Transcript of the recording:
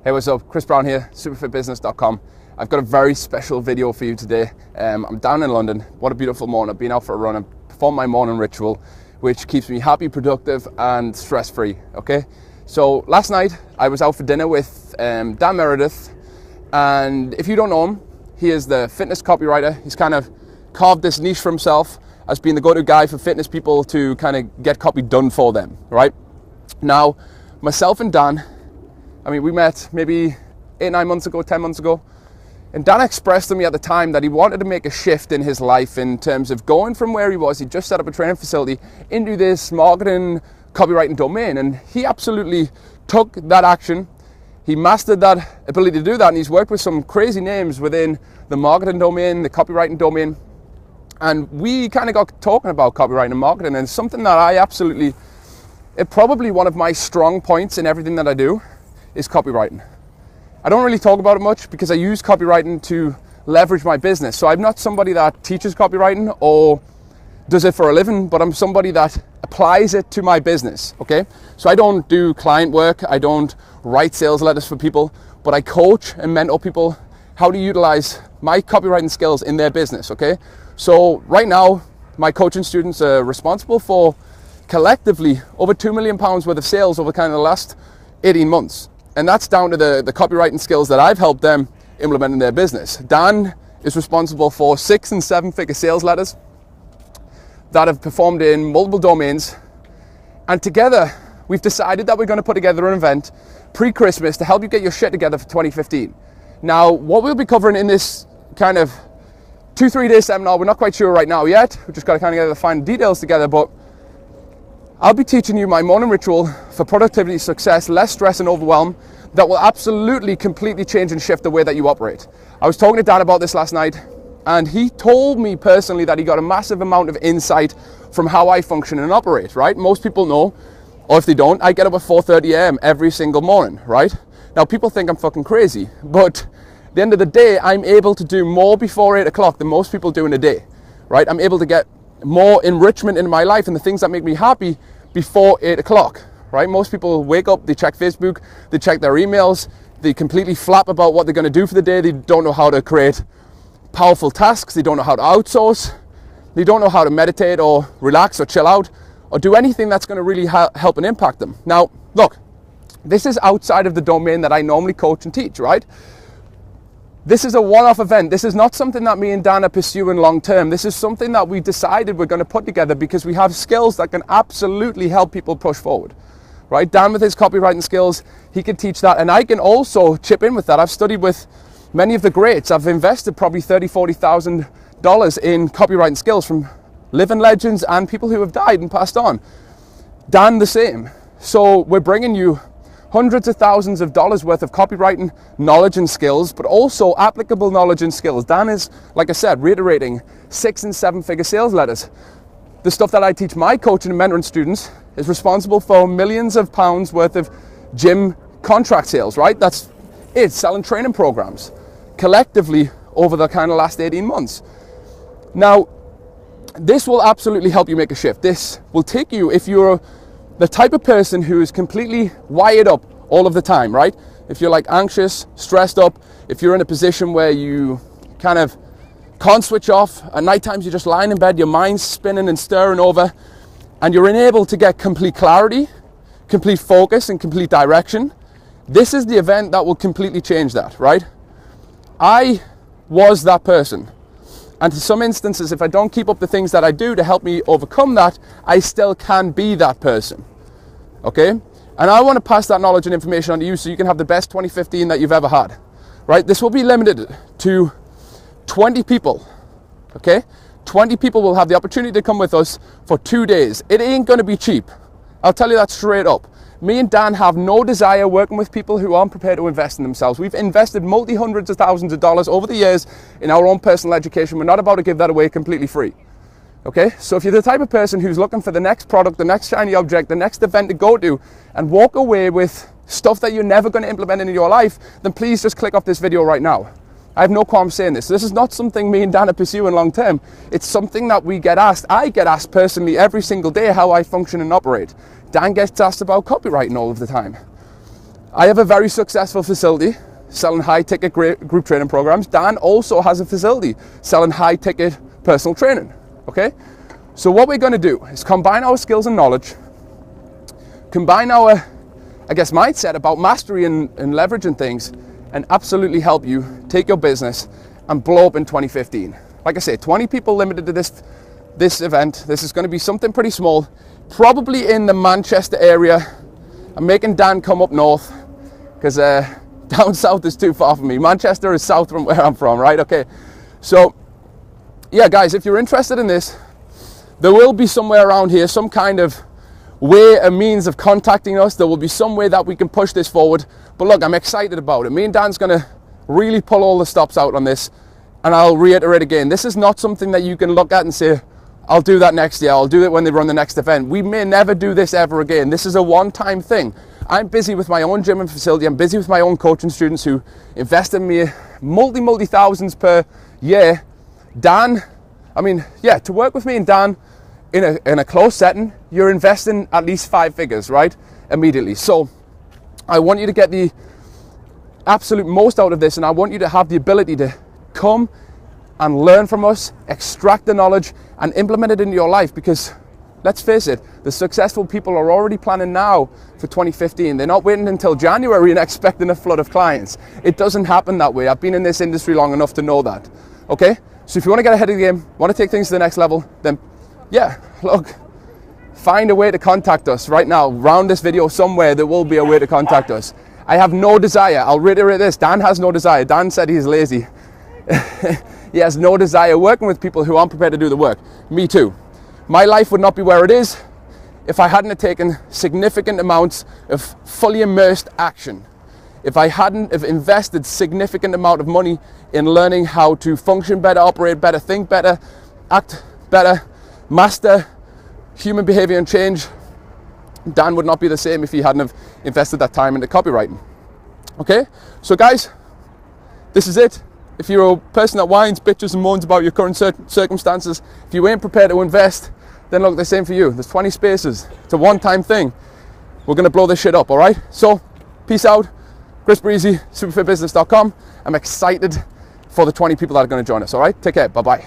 Hey, what's up? Chris Brown here, superfitbusiness.com. I've got a very special video for you today. I'm down in London. What a beautiful morning. I've been out for a run and performed my morning ritual, which keeps me happy, productive, and stress-free, okay? So last night, I was out for dinner with Dan Meredith, and if you don't know him, he is the fitness copywriter. He's kind of carved this niche for himself as being the go-to guy for fitness people to kind of get copy done for them, right? Now, myself and Dan, we met maybe 8, 9 months ago, 10 months ago. And Dan expressed to me at the time that he wanted to make a shift in his life in terms of going from where he was, he just set up a training facility, into this marketing, copywriting domain. And he absolutely took that action. He mastered that ability to do that. And he's worked with some crazy names within the marketing domain, the copywriting domain. And we kind of got talking about copywriting and marketing, and something that it's probably one of my strong points in everything that I do is copywriting. I don't really talk about it much because I use copywriting to leverage my business. So I'm not somebody that teaches copywriting or does it for a living, but I'm somebody that applies it to my business, okay? So I don't do client work, I don't write sales letters for people, but I coach and mentor people how to utilize my copywriting skills in their business, okay? So right now, my coaching students are responsible for collectively over £2 million worth of sales over kind of the last 18 months. And that's down to the copywriting skills that I've helped them implement in their business. Dan is responsible for 6- and 7-figure sales letters that have performed in multiple domains. And together, we've decided that we're going to put together an event pre-Christmas to help you get your shit together for 2015. Now, what we'll be covering in this kind of 2-3 day seminar, we're not quite sure right now yet. We've just got to kind of get the fine details together, but I'll be teaching you my morning ritual for productivity, success, less stress and overwhelm that will absolutely completely change and shift the way that you operate. I was talking to Dan about this last night, and he told me personally that he got a massive amount of insight from how I function and operate, right? Most people know, or if they don't, I get up at 4:30 a.m. every single morning, right? Now, people think I'm fucking crazy, but at the end of the day, I'm able to do more before 8 o'clock than most people do in a day, right? I'm able to get more enrichment in my life and the things that make me happy before 8 o'clock, right? Most people wake up, they check Facebook, they check their emails, they completely flap about what they're going to do for the day. They don't know how to create powerful tasks. They don't know how to outsource. They don't know how to meditate or relax or chill out or do anything that's going to really help and impact them. Now, look, this is outside of the domain that I normally coach and teach, right? This is a one-off event. This is not something that me and Dan are pursuing long-term. This is something that we decided we're going to put together because we have skills that can absolutely help people push forward, right? Dan with his copywriting skills, he can teach that, and I can also chip in with that. I've studied with many of the greats. I've invested probably $30,000, $40,000 in copywriting skills from living legends and people who have died and passed on. Dan the same. So we're bringing you hundreds of thousands of dollars worth of copywriting knowledge and skills, but also applicable knowledge and skills. Dan is, like I said, reiterating 6- and 7-figure sales letters. The stuff that I teach my coaching and mentoring students is responsible for millions of pounds worth of gym contract sales, right? That's it, selling training programs collectively over the kind of last 18 months. Now, this will absolutely help you make a shift. This will take you, if you're the type of person who is completely wired up all of the time, right? If you're like anxious, stressed up, if you're in a position where you kind of can't switch off, at night times you're just lying in bed, your mind's spinning and stirring over, and you're unable to get complete clarity, complete focus, and complete direction, this is the event that will completely change that, right? I was that person. And to some instances, if I don't keep up the things that I do to help me overcome that, I still can be that person, okay? And I want to pass that knowledge and information on to you so you can have the best 2015 that you've ever had, right? This will be limited to 20 people, okay? 20 people will have the opportunity to come with us for 2 days. It ain't going to be cheap. I'll tell you that straight up. Me and Dan have no desire working with people who aren't prepared to invest in themselves. We've invested multi-hundreds of thousands of dollars over the years in our own personal education. We're not about to give that away completely free. Okay? So if you're the type of person who's looking for the next product, the next shiny object, the next event to go to, and walk away with stuff that you're never going to implement in your life, then please just click off this video right now. I have no qualms saying this. This is not something me and Dan are pursuing long term. It's something that we get asked. I get asked personally every single day how I function and operate. Dan gets asked about copywriting all of the time. I have a very successful facility selling high-ticket group training programs. Dan also has a facility selling high-ticket personal training, okay? So what we're gonna do is combine our skills and knowledge, combine our, I guess, mindset about mastery and leveraging things, and absolutely help you take your business and blow up in 2015. Like I say, 20 people limited to this event. This is gonna be something pretty small, probably in the Manchester area. I'm making Dan come up north, because down south is too far from me. Manchester is south from where I'm from, right? Okay, so yeah, guys, if you're interested in this, there will be somewhere around here some kind of way, a means of contacting us. There will be some way that we can push this forward. But look, I'm excited about it. Me and Dan's gonna really pull all the stops out on this, and I'll reiterate again, this is not something that you can look at and say, I'll do that next year, I'll do it when they run the next event. We may never do this ever again. This is a one-time thing. I'm busy with my own gym and facility. I'm busy with my own coaching students who invest in me multi thousands per year. Dan, I mean, yeah, to work with me and Dan in a close setting, you're investing at least 5 figures, right? Immediately. So I want you to get the absolute most out of this, and I want you to have the ability to come and learn from us, extract the knowledge, and implement it into your life, because let's face it, the successful people are already planning now for 2015. They're not waiting until January and expecting a flood of clients. It doesn't happen that way. I've been in this industry long enough to know that, okay? So if you want to get ahead of the game, want to take things to the next level, then yeah, look, find a way to contact us right now. Around this video somewhere, there will be a way to contact us. I have no desire, I'll reiterate this, Dan has no desire. Dan said he's lazy. He has no desire working with people who aren't prepared to do the work. Me too. My life would not be where it is if I hadn't have taken significant amounts of fully immersed action. If I hadn't have invested significant amount of money in learning how to function better, operate better, think better, act better, master human behavior and change, Dan would not be the same if he hadn't have invested that time into copywriting. Okay, so guys, this is it. If you're a person that whines, bitches and moans about your current circumstances, if you ain't prepared to invest, then look, the same for you. There's 20 spaces. It's a one-time thing. We're going to blow this shit up, all right? So, peace out. Chris Breezy, superfitbusiness.com. I'm excited for the 20 people that are going to join us, all right? Take care. Bye-bye.